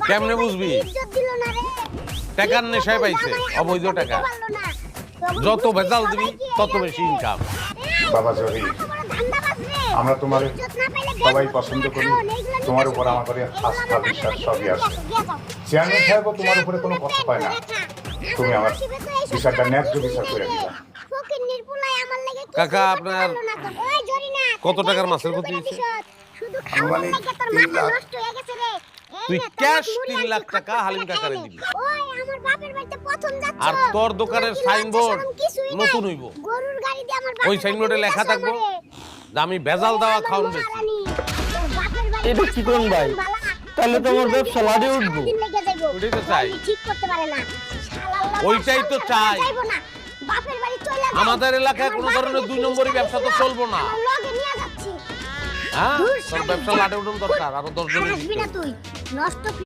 কেমনে বুঝবি? টাকার নেশায় পাইছে, অবৈধ টাকা। যত ভেজাল দিবি তত বেশি ইনকাম। বাবা জহির, আমরা তোমার সবাই পছন্দ করি, তোমার উপর আমাদের আস্থা বিশ্বাস সবই আছে। চেয়ারম্যান সাহেব তোমার উপরে কোনো কথা পায় না, তুমি আমার বিচারটা ন্যায্য বিচার করে দিবা। কাকা, আপনার কত টাকার মাছের ক্ষতি হয়েছে? আনুমানিক 3 লাখ। তুই ক্যাশ 3 লাখ টাকা হালিম কাকারে দিবি, আর তোর দোকানের সাইনবোর্ড নতুন হইব। ওই সাইনবোর্ডে লেখা থাকবো যে আমি ভেজাল দেওয়া খাওয়ান বেশি। এটা কি করুন ভাই? তাহলে তো আমার ব্যবসা লাড়ে উঠবো। ওইটাই তো চাই, ওইটাই তো চাই। আমাদের এলাকায় কোনো ধরনের 2 নম্বরই ব্যবসা তো চলবো না। হ্যাঁ, তোর ব্যবসা লাড়ে উঠুন দরকার, আরো 10 জনের।